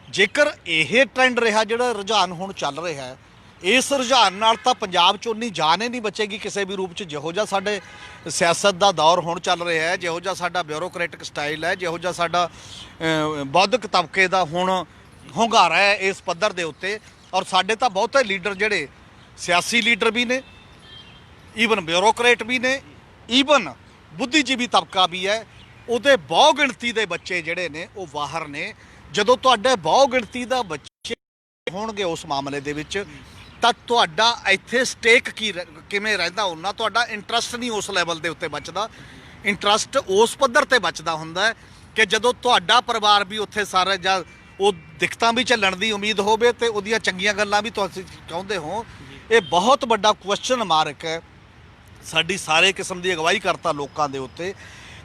ਜੇਕਰ ਇਹ ਟ੍ਰੈਂਡ ਰਿਹਾ, ਜਿਹੜਾ ਰੁਝਾਨ ਹੁਣ ਚੱਲ ਰਿਹਾ ਹੈ, ਇਸ ਰੁਝਾਨ ਨਾਲ ਤਾਂ ਪੰਜਾਬ 'ਚ ਉਨੀ ਜਾਨ ਹੀ ਨਹੀਂ ਬਚੇਗੀ ਕਿਸੇ ਵੀ ਰੂਪ 'ਚ। ਜਿਹੋ ਜਿਹਾ ਸਾਡੇ ਸਿਆਸਤ ਦਾ ਦੌਰ ਹੁਣ ਚੱਲ ਰਿਹਾ ਹੈ, ਜਿਹੋ ਜਿਹਾ ਸਾਡਾ ਬਿਊਰੋਕ੍ਰੈਟਿਕ ਸਟਾਈਲ ਹੈ, ਜਿਹੋ ਜਿਹਾ ਸਾਡਾ ਬੌਧਿਕ ਤਬਕੇ ਦਾ ਹੁਣ ਹੁੰਗਾਰਾ ਹੈ ਇਸ ਪੱਧਰ ਦੇ ਉੱਤੇ। ਔਰ ਸਾਡੇ ਤਾਂ ਬਹੁਤੇ ਲੀਡਰ ਜਿਹੜੇ ਸਿਆਸੀ ਲੀਡਰ ਵੀ ਨੇ, ਈਵਨ ਬਿਊਰੋਕਰੇਟ ਵੀ ਨੇ, ਈਵਨ ਬੁੱਧੀਜੀਵੀ ਤਬਕਾ ਵੀ ਹੈ, ਉਹਦੇ ਬਹੁ ਗਿਣਤੀ ਦੇ ਬੱਚੇ ਜਿਹੜੇ ਨੇ ਉਹ ਬਾਹਰ ਨੇ। ਜਦੋਂ ਤੁਹਾਡੇ ਬਹੁ ਗਿਣਤੀ ਦਾ ਬੱਚੇ ਹੋਣਗੇ ਉਸ ਮਾਮਲੇ ਦੇ ਵਿੱਚ ਤਾਂ ਤੁਹਾਡਾ ਇੱਥੇ ਸਟੇਕ ਕਿਵੇਂ ਰਹਿੰਦਾ? ਉਹਨਾਂ ਤੁਹਾਡਾ ਇੰਟਰਸਟ ਨਹੀਂ ਉਸ ਲੈਵਲ ਦੇ ਉੱਤੇ ਬਚਦਾ। ਇੰਟਰਸਟ ਉਸ ਪੱਧਰ ਤੇ ਬਚਦਾ ਹੁੰਦਾ ਹੈ ਕਿ ਜਦੋਂ ਤੁਹਾਡਾ ਪਰਿਵਾਰ ਵੀ ਉੱਥੇ ਸਾਰਾ ਜਾਂ ਉਹ ਦਿੱਕਤਾਂ ਵੀ ਝੱਲਣ ਦੀ ਉਮੀਦ ਹੋਵੇ ਤੇ ਉਹਦੀਆਂ ਚੰਗੀਆਂ ਗੱਲਾਂ ਵੀ ਤੁਸੀਂ ਚਾਹੁੰਦੇ ਹੋ। ਇਹ ਬਹੁਤ ਵੱਡਾ ਕੁਐਸਚਨ ਮਾਰਕ ਹੈ ਸਾਡੀ ਸਾਰੇ ਕਿਸਮ ਦੀ ਅਗਵਾਈ ਕਰਤਾ ਲੋਕਾਂ ਦੇ ਉੱਤੇ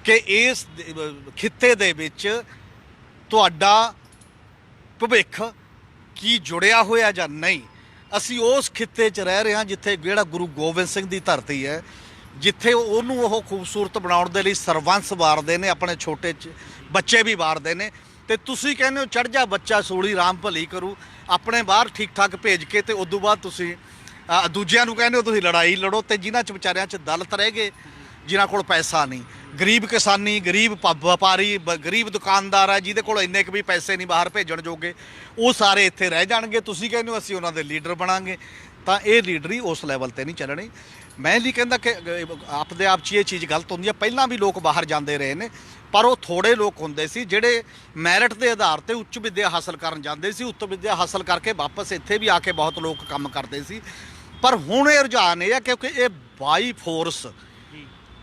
ਕਿ ਇਸ ਖਿੱਤੇ ਦੇ ਵਿੱਚ ਤੁਹਾਡਾ ਭਵਿੱਖ ਕੀ ਜੁੜਿਆ ਹੋਇਆ ਜਾਂ ਨਹੀਂ। ਅਸੀਂ ਉਸ ਖਿੱਤੇ 'ਚ ਰਹਿ ਰਹੇ ਹਾਂ ਜਿੱਥੇ ਜਿਹੜਾ ਗੁਰੂ ਗੋਬਿੰਦ ਸਿੰਘ ਦੀ ਧਰਤੀ ਹੈ, ਜਿੱਥੇ ਉਹਨੂੰ ਉਹ ਖੂਬਸੂਰਤ ਬਣਾਉਣ ਦੇ ਲਈ ਸਰਵੰਸ ਵਾਰਦੇ ਨੇ, ਆਪਣੇ ਛੋਟੇ ਬੱਚੇ ਵੀ ਵਾਰਦੇ ਨੇ। ਤੇ ਤੁਸੀਂ ਕਹਿੰਦੇ ਹੋ ਚੜ੍ਹ ਜਾ ਬੱਚਾ ਸੂਲੀ ਰਾਮ ਭਲੀ ਕਰੂ, ਆਪਣੇ ਬਾਹਰ ਠੀਕ ਠਾਕ ਭੇਜ ਕੇ ਤੇ ਉਦੋਂ ਬਾਅਦ ਤੁਸੀਂ ਦੂਜਿਆਂ ਨੂੰ ਕਹਿੰਦੇ ਹੋ ਤੁਸੀਂ ਲੜਾਈ ਲੜੋ। ਤੇ ਜਿਨ੍ਹਾਂ 'ਚ ਵਿਚਾਰਿਆਂ 'ਚ ਦਲਿਤ ਰਹਿ ਗਏ, ਜਿਨ੍ਹਾਂ ਕੋਲ ਪੈਸਾ ਨਹੀਂ, ਗਰੀਬ ਕਿਸਾਨੀ, ਗਰੀਬ ਵਪਾਰੀ, ਗਰੀਬ ਦੁਕਾਨਦਾਰ ਹੈ ਜਿਹਦੇ ਕੋਲ ਇੰਨੇ ਕੁ ਵੀ ਪੈਸੇ ਨਹੀਂ ਬਾਹਰ ਭੇਜਣ ਜੋਗੇ, ਉਹ ਸਾਰੇ ਇੱਥੇ ਰਹਿ ਜਾਣਗੇ। ਤੁਸੀਂ ਕਹਿੰਦੇ ਹੋ ਅਸੀਂ ਉਹਨਾਂ ਦੇ ਲੀਡਰ ਬਣਾਂਗੇ। ਤਾਂ ਇਹ ਲੀਡਰੀ ਉਸ ਲੈਵਲ ਤੇ ਨਹੀਂ ਚੱਲਣੀ। ਮੈਂ ਨਹੀਂ ਕਹਿੰਦਾ ਕਿ ਆਪਦੇ ਆਪ 'ਚ ਇਹ ਚੀਜ਼ ਗਲਤ ਹੁੰਦੀ ਹੈ। ਪਹਿਲਾਂ ਵੀ ਲੋਕ ਬਾਹਰ ਜਾਂਦੇ ਰਹੇ ਨੇ, ਪਰ ਉਹ ਥੋੜ੍ਹੇ ਲੋਕ ਹੁੰਦੇ ਸੀ ਜਿਹੜੇ ਮੈਰਿਟ ਦੇ ਆਧਾਰ ਤੇ ਉੱਚ ਵਿੱਦਿਆ ਹਾਸਲ ਕਰਨ ਜਾਂਦੇ ਸੀ। ਉੱਚ ਵਿੱਦਿਆ ਹਾਸਲ ਕਰਕੇ ਵਾਪਸ ਇੱਥੇ ਵੀ ਆ ਕੇ ਬਹੁਤ ਲੋਕ ਕੰਮ ਕਰਦੇ ਸੀ। ਪਰ ਹੁਣ ਇਹ ਰੁਝਾਨ ਇਹ ਹੈ ਕਿਉਂਕਿ ਇਹ ਬਾਈ ਫੋਰਸ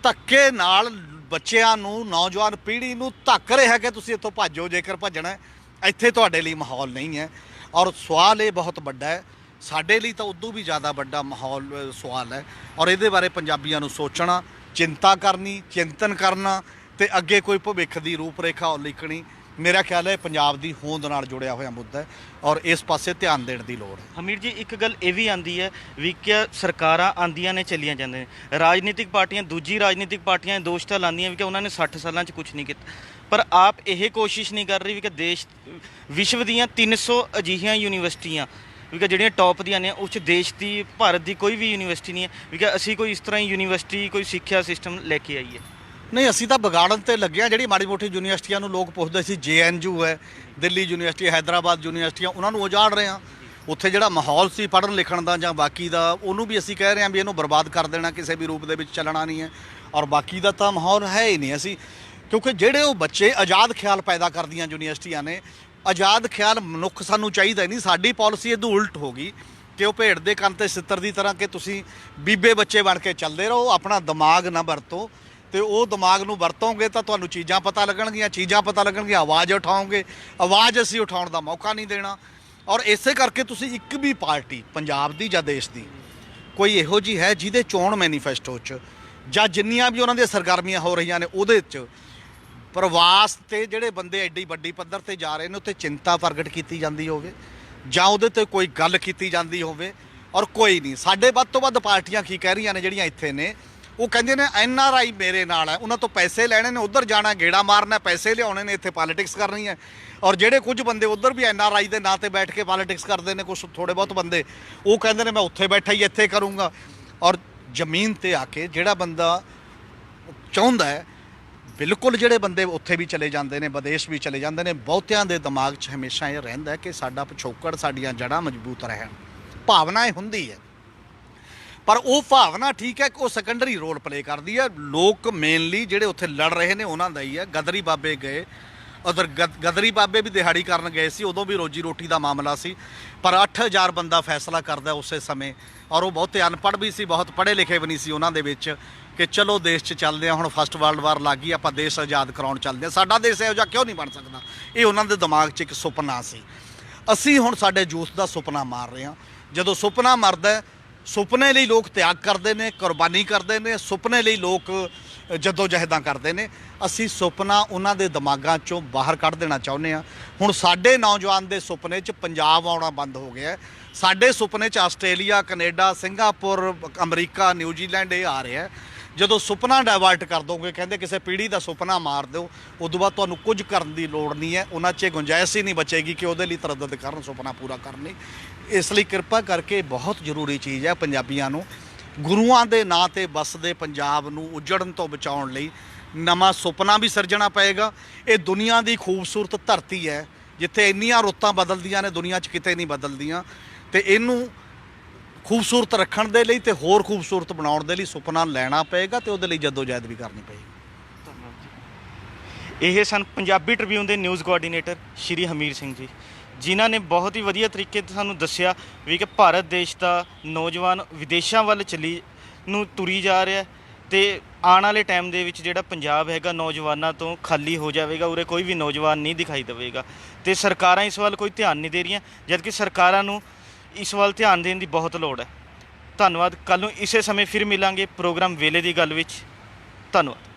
ਧੱਕੇ ਨਾਲ ਬੱਚਿਆਂ ਨੂੰ, ਨੌਜਵਾਨ ਪੀੜ੍ਹੀ ਨੂੰ ਧੱਕ ਰਿਹਾ ਕਿ ਤੁਸੀਂ ਇੱਥੋਂ ਭੱਜੋ ਜੇਕਰ ਭੱਜਣਾ। ਇੱਥੇ ਤੁਹਾਡੇ ਲਈ ਮਾਹੌਲ ਨਹੀਂ ਹੈ। ਔਰ ਸਵਾਲ ਇਹ ਬਹੁਤ ਵੱਡਾ ਹੈ, ਸਾਡੇ ਲਈ ਤਾਂ ਉਦੋਂ ਵੀ ਜ਼ਿਆਦਾ ਵੱਡਾ ਮਾਹੌਲ ਸਵਾਲ ਹੈ। ਔਰ ਇਹਦੇ ਬਾਰੇ ਪੰਜਾਬੀਆਂ ਨੂੰ ਸੋਚਣਾ, ਚਿੰਤਾ ਕਰਨੀ, ਚਿੰਤਨ ਕਰਨਾ ਤੇ ਅੱਗੇ ਕੋਈ ਭਵਿੱਖ ਦੀ ਰੂਪ ਰੇਖਾ ਉਲੀਕਣੀ, ਮੇਰਾ ਖਿਆਲ ਹੈ ਪੰਜਾਬ ਦੀ ਹੋਂਦ ਨਾਲ ਜੁੜਿਆ ਹੋਇਆ ਮੁੱਦਾ ਹੈ ਔਰ ਇਸ ਪਾਸੇ ਧਿਆਨ ਦੇਣ ਦੀ ਲੋੜ ਹੈ। ਹਮੀਰ ਜੀ, ਇੱਕ ਗੱਲ ਇਹ ਵੀ ਆਂਦੀ ਹੈ ਵੀ ਕਿ ਸਰਕਾਰਾਂ ਆਂਦੀਆਂ ਨੇ ਚਲੀਆਂ ਜਾਂਦੇ ਨੇ, ਰਾਜਨੀਤਿਕ ਪਾਰਟੀਆਂ, ਦੂਜੀ ਰਾਜਨੀਤਿਕ ਪਾਰਟੀਆਂ ਦੋਸ਼ ਤਾਂ ਲਾਉਂਦੀਆਂ ਵੀ ਕਿ ਉਹਨਾਂ ਨੇ 60 ਸਾਲਾਂ 'ਚ ਕੁਝ ਨਹੀਂ ਕੀਤਾ। ਪਰ ਆਪ ਇਹ ਕੋਸ਼ਿਸ਼ ਨਹੀਂ ਕਰ ਰਹੀ ਵੀ ਕਿ ਦੇਸ਼ ਵਿਸ਼ਵ ਦੀਆਂ 300 ਅਜਿਹੀਆਂ ਯੂਨੀਵਰਸਿਟੀਆਂ ਵੀ ਕਿ ਜਿਹੜੀਆਂ ਟੌਪ ਦੀਆਂ ਨੇ, ਉਸ 'ਚ ਦੇਸ਼ ਦੀ, ਭਾਰਤ ਦੀ ਕੋਈ ਵੀ ਯੂਨੀਵਰਸਿਟੀ ਨਹੀਂ ਹੈ ਵੀ ਕਿ ਅਸੀਂ ਕੋਈ ਇਸ ਤਰ੍ਹਾਂ ਹੀ ਯੂਨੀਵਰਸਿਟੀ, ਕੋਈ ਸਿੱਖਿਆ ਸਿਸਟਮ ਲੈ ਕੇ ਆਈਏ। ਨਹੀਂ, ਅਸੀਂ ਤਾਂ ਵਿਗਾੜਨ ਤੇ ਲੱਗੇ ਹਾਂ। ਜਿਹੜੀ ਮਾੜੀ ਮੋਟੀ ਯੂਨੀਵਰਸਿਟੀਆਂ ਨੂੰ ਲੋਕ ਪੁੱਛਦੇ ਸੀ, JNU ਹੈ, ਦਿੱਲੀ ਯੂਨੀਵਰਸਿਟੀ, ਹੈਦਰਾਬਾਦ ਯੂਨੀਵਰਸਿਟੀਆਂ, ਉਹਨਾਂ ਨੂੰ ਉਜਾੜ ਰਹੇ ਹਾਂ। ਉੱਥੇ ਜਿਹੜਾ ਮਾਹੌਲ ਸੀ ਪੜ੍ਹਨ ਲਿਖਣ ਦਾ ਜਾਂ ਬਾਕੀ ਦਾ, ਉਹਨੂੰ ਵੀ ਅਸੀਂ ਕਹਿ ਰਹੇ ਹਾਂ ਵੀ ਇਹਨੂੰ ਬਰਬਾਦ ਕਰ ਦੇਣਾ, ਕਿਸੇ ਵੀ ਰੂਪ ਦੇ ਵਿੱਚ ਚੱਲਣਾ ਨਹੀਂ ਹੈ। ਔਰ ਬਾਕੀ ਦਾ ਤਾਂ ਮਾਹੌਲ ਹੈ ਹੀ ਨਹੀਂ। ਅਸੀਂ ਕਿਉਂਕਿ ਜਿਹੜੇ ਉਹ ਬੱਚੇ ਆਜ਼ਾਦ ਖਿਆਲ ਪੈਦਾ ਕਰਦੀਆਂ ਯੂਨੀਵਰਸਿਟੀਆਂ ਨੇ, ਆਜ਼ਾਦ ਖਿਆਲ ਮਨੁੱਖ ਸਾਨੂੰ ਚਾਹੀਦਾ ਨਹੀਂ। ਸਾਡੀ ਪਾਲਿਸੀ ਇਹਦੋਂ ਉਲਟ ਹੋ ਗਈ ਕਿ ਉਹ ਭੇਡ ਦੇ ਕੰਨ ਤੇ ਸਿੱਤਰ ਦੀ ਤਰ੍ਹਾਂ ਕਿ ਤੁਸੀਂ ਬੀਬੇ ਬੱਚੇ ਬਣ ਕੇ ਚੱਲਦੇ ਰਹੋ, ਆਪਣਾ ਦਿਮਾਗ ਨਾ ਵਰਤੋ। ਤੇ ਉਹ ਦਿਮਾਗ ਨੂੰ ਵਰਤੋਗੇ ਤਾਂ ਤੁਹਾਨੂੰ ਚੀਜ਼ਾਂ ਪਤਾ ਲੱਗਣਗੀਆਂ, ਚੀਜ਼ਾਂ ਪਤਾ ਲੱਗਣਗੀਆਂ, ਆਵਾਜ਼ ਉਠਾਓਗੇ, ਆਵਾਜ਼ ਅਸੀਂ ਉਠਾਉਣ ਦਾ ਮੌਕਾ ਨਹੀਂ ਦੇਣਾ। ਔਰ ਇਸੇ ਕਰਕੇ ਤੁਸੀਂ ਇੱਕ ਵੀ ਪਾਰਟੀ ਪੰਜਾਬ ਦੀ ਜਾਂ ਦੇਸ਼ ਦੀ ਕੋਈ ਇਹੋ ਜਿਹੀ ਹੈ ਜਿਹਦੇ ਚੋਣ ਮੈਨੀਫੈਸਟੋ 'ਚ ਜਾਂ ਜਿੰਨੀਆਂ ਵੀ ਉਹਨਾਂ ਦੀਆਂ ਸਰਗਰਮੀਆਂ ਹੋ ਰਹੀਆਂ ਨੇ ਉਹਦੇ 'ਚ ਪ੍ਰਵਾਸ ਤੇ ਜਿਹੜੇ ਬੰਦੇ ਐਡੀ ਵੱਡੀ ਪੱਧਰ ਤੇ ਜਾ ਰਹੇ ਨੇ ਉੱਤੇ ਚਿੰਤਾ ਪ੍ਰਗਟ ਕੀਤੀ ਜਾਂਦੀ ਹੋਵੇ ਜਾਂ ਉਹਦੇ ਤੇ ਕੋਈ ਗੱਲ ਕੀਤੀ ਜਾਂਦੀ ਹੋਵੇ। ਔਰ ਕੋਈ ਨਹੀਂ। ਸਾਡੇ ਵੱਧ ਤੋਂ ਵੱਧ ਪਾਰਟੀਆਂ ਕੀ ਕਹਿ ਰਹੀਆਂ ਨੇ ਜਿਹੜੀਆਂ ਇੱਥੇ ਨੇ, ਉਹ ਕਹਿੰਦੇ ਨੇ NRI ਮੇਰੇ ਨਾਲ ਹੈ, ਉਹਨਾਂ ਤੋਂ ਪੈਸੇ ਲੈਣੇ ਨੇ, ਉੱਧਰ ਜਾਣਾ, ਗੇੜਾ ਮਾਰਨਾ, ਪੈਸੇ ਲਿਆਉਣੇ ਨੇ, ਇੱਥੇ ਪੋਲੀਟਿਕਸ ਕਰਨੀ ਹੈ। ਔਰ ਜਿਹੜੇ ਕੁਝ ਬੰਦੇ ਉੱਧਰ ਵੀ NRI ਦੇ ਨਾਂ ਤੇ ਬੈਠ ਕੇ ਪੋਲੀਟਿਕਸ ਕਰਦੇ ਨੇ, ਕੁਝ ਥੋੜ੍ਹੇ ਬਹੁਤ ਬੰਦੇ, ਉਹ ਕਹਿੰਦੇ ਨੇ ਮੈਂ ਉੱਥੇ ਬੈਠਾ ਹੀ ਇੱਥੇ ਕਰੂੰਗਾ। ਔਰ ਜ਼ਮੀਨ ਤੇ ਆ ਕੇ ਜਿਹੜਾ ਬੰਦਾ ਚਾਹੁੰਦਾ ਹੈ, ਬਿਲਕੁਲ ਜਿਹੜੇ ਬੰਦੇ ਉੱਥੇ ਵੀ ਚਲੇ ਜਾਂਦੇ ਨੇ, ਵਿਦੇਸ਼ ਵੀ ਚਲੇ ਜਾਂਦੇ ਨੇ, ਬਹੁਤਿਆਂ ਦੇ ਦਿਮਾਗ 'ਚ ਹਮੇਸ਼ਾ ਇਹ ਰਹਿੰਦਾ ਕਿ ਸਾਡਾ ਪਿਛੋਕੜ, ਸਾਡੀਆਂ ਜੜ੍ਹਾਂ ਮਜ਼ਬੂਤ ਰਹਿਣ। ਭਾਵਨਾ ਇਹ ਹੁੰਦੀ ਹੈ, ਪਰ ਉਹ ਭਾਵਨਾ ਠੀਕ ਹੈ ਕਿ ਉਹ ਸੈਕੰਡਰੀ ਰੋਲ ਪਲੇ ਕਰਦੀ ਹੈ। ਲੋਕ ਮੇਨਲੀ ਜਿਹੜੇ ਉੱਥੇ ਲੜ ਰਹੇ ਨੇ ਉਹਨਾਂ ਦਾ ਹੀ ਹੈ। ਗਦਰੀ ਬਾਬੇ ਗਏ, ਉਧਰ ਗਦਰੀ ਬਾਬੇ ਵੀ ਦਿਹਾੜੀ ਕਰਨ ਗਏ ਸੀ, ਉਦੋਂ ਵੀ ਰੋਜੀ ਰੋਟੀ ਦਾ ਮਾਮਲਾ ਸੀ, ਪਰ 8000 ਬੰਦਾ ਫੈਸਲਾ ਕਰਦਾ ਉਸੇ ਸਮੇਂ। ਔਰ ਉਹ ਬਹੁਤੇ ਅਨਪੜ੍ਹ ਵੀ ਸੀ, ਬਹੁਤ ਪੜ੍ਹੇ ਲਿਖੇ ਵੀ ਨਹੀਂ ਸੀ ਉਹਨਾਂ ਦੇ ਵਿੱਚ, ਕਿ ਚਲੋ ਦੇਸ਼ 'ਚ ਚੱਲਦੇ ਹਾਂ, ਹੁਣ ਫਸਟ ਵਰਲਡ ਵਾਰ ਲੱਗ ਗਈ, ਆਪਾਂ ਦੇਸ਼ ਆਜ਼ਾਦ ਕਰਾਉਣ ਚੱਲਦੇ ਹਾਂ, ਸਾਡਾ ਦੇਸ਼ ਇਹੋ ਜਿਹਾ ਕਿਉਂ ਨਹੀਂ ਬਣ ਸਕਦਾ। ਇਹ ਉਹਨਾਂ ਦੇ ਦਿਮਾਗ 'ਚ ਇੱਕ ਸੁਪਨਾ ਸੀ। ਅਸੀਂ ਹੁਣ ਸਾਡੇ ਯੂਥ ਦਾ ਸੁਪਨਾ ਮਾਰ ਰਹੇ ਹਾਂ। ਜਦੋਂ ਸੁਪਨਾ ਮਰਦਾ, ਸੁਪਨੇ ਲਈ ਲੋਕ ਤਿਆਗ ਕਰਦੇ ਨੇ, ਕੁਰਬਾਨੀ ਕਰਦੇ ਨੇ, ਸੁਪਨੇ ਲਈ ਲੋਕ ਜੱਦੋ ਜਹਿਦਾਂ ਕਰਦੇ ਨੇ। ਅਸੀਂ ਸੁਪਨਾ ਉਹਨਾਂ ਦੇ ਦਿਮਾਗਾਂ 'ਚੋਂ ਬਾਹਰ ਕੱਢ ਦੇਣਾ ਚਾਹੁੰਦੇ ਹਾਂ। ਹੁਣ ਸਾਡੇ ਨੌਜਵਾਨ ਦੇ ਸੁਪਨੇ 'ਚ ਪੰਜਾਬ ਆਉਣਾ ਬੰਦ ਹੋ ਗਿਆ। ਸਾਡੇ ਸੁਪਨੇ 'ਚ Australia, Canada, Singapore, America, New Zealand ਇਹ ਆ ਰਿਹਾ। ਜਦੋਂ ਸੁਪਨਾ ਡਾਇਵਰਟ ਕਰ ਦੋਗੇ, ਕਹਿੰਦੇ ਕਿਸੇ ਪੀੜ੍ਹੀ ਦਾ ਸੁਪਨਾ ਮਾਰ ਦਿਓ, ਉਦੋਂ ਬਾਅਦ ਤੁਹਾਨੂੰ ਕੁਝ ਕਰਨ ਦੀ ਲੋੜ ਨਹੀਂ ਹੈ। ਉਹਨਾਂ 'ਚ ਗੁੰਜਾਇਸ਼ ਹੀ ਨਹੀਂ ਬਚੇਗੀ ਕਿ ਉਹਦੇ ਲਈ ਤਰੱਦਦ ਕਰਨ, ਸੁਪਨਾ ਪੂਰਾ ਕਰਨ ਲਈ। ਇਸ ਲਈ ਕਿਰਪਾ ਕਰਕੇ ਬਹੁਤ ਜ਼ਰੂਰੀ ਚੀਜ਼ ਹੈ ਪੰਜਾਬੀਆਂ ਨੂੰ ਗੁਰੂਆਂ ਦੇ ਨਾਂ 'ਤੇ ਵੱਸਦੇ ਪੰਜਾਬ ਨੂੰ ਉਜੜਨ ਤੋਂ ਬਚਾਉਣ ਲਈ ਨਵਾਂ ਸੁਪਨਾ ਵੀ ਸਿਰਜਣਾ ਪਏਗਾ। ਇਹ ਦੁਨੀਆ ਦੀ ਖੂਬਸੂਰਤ ਧਰਤੀ ਹੈ, ਜਿੱਥੇ ਇੰਨੀਆਂ ਰੁੱਤਾਂ ਬਦਲਦੀਆਂ ਨੇ, ਦੁਨੀਆ 'ਚ ਕਿਤੇ ਨਹੀਂ ਬਦਲਦੀਆਂ। ਤੇ ਇਹਨੂੰ ਖੂਬਸੂਰਤ ਰੱਖਣ ਦੇ ਲਈ ਤੇ ਹੋਰ ਖੂਬਸੂਰਤ ਬਣਾਉਣ ਦੇ ਲਈ ਸੁਪਨਾ ਲੈਣਾ ਪਏਗਾ ਤੇ ਉਹਦੇ ਲਈ ਜਦੋਜਹਿਦ ਵੀ ਕਰਨੀ ਪਏਗੀ। ਇਹ ਸਨ ਪੰਜਾਬੀ ਟ੍ਰਿਬਿਊਨ ਦੇ ਨਿਊਜ਼ ਕੋਆਰਡੀਨੇਟਰ ਸ਼੍ਰੀ ਹਮੀਰ ਸਿੰਘ ਜੀ, ਜਿਨ੍ਹਾਂ ਨੇ ਬਹੁਤ ਹੀ ਵਧੀਆ ਤਰੀਕੇ ਤੋਂ ਸਾਨੂੰ ਦੱਸਿਆ ਵੀ ਕਿ ਭਾਰਤ ਦੇਸ਼ ਦਾ ਨੌਜਵਾਨ ਵਿਦੇਸ਼ਾਂ ਵੱਲ ਤੁਰੀ ਜਾ ਰਿਹਾ ਤੇ ਆਉਣ ਵਾਲੇ ਟਾਈਮ ਦੇ ਵਿੱਚ ਜਿਹੜਾ ਪੰਜਾਬ ਹੈਗਾ ਨੌਜਵਾਨਾਂ ਤੋਂ ਖਾਲੀ ਹੋ ਜਾਵੇਗਾ। ਉਰੇ ਕੋਈ ਵੀ ਨੌਜਵਾਨ ਨਹੀਂ ਦਿਖਾਈ ਦੇਵੇਗਾ ਤੇ ਸਰਕਾਰਾਂ ਇਸ ਵੱਲ ਕੋਈ ਧਿਆਨ ਨਹੀਂ ਦੇ ਰਹੀਆਂ, ਜਦਕਿ ਸਰਕਾਰਾਂ ਨੂੰ ਇਸ ਵੱਲ ਧਿਆਨ ਦੇਣ ਦੀ ਬਹੁਤ ਲੋੜ ਹੈ। ਧੰਨਵਾਦ। ਕੱਲ੍ਹ ਨੂੰ ਇਸੇ ਸਮੇਂ ਫਿਰ ਮਿਲਾਂਗੇ ਪ੍ਰੋਗਰਾਮ ਵੇਲੇ ਦੀ ਗੱਲ ਵਿੱਚ। ਧੰਨਵਾਦ।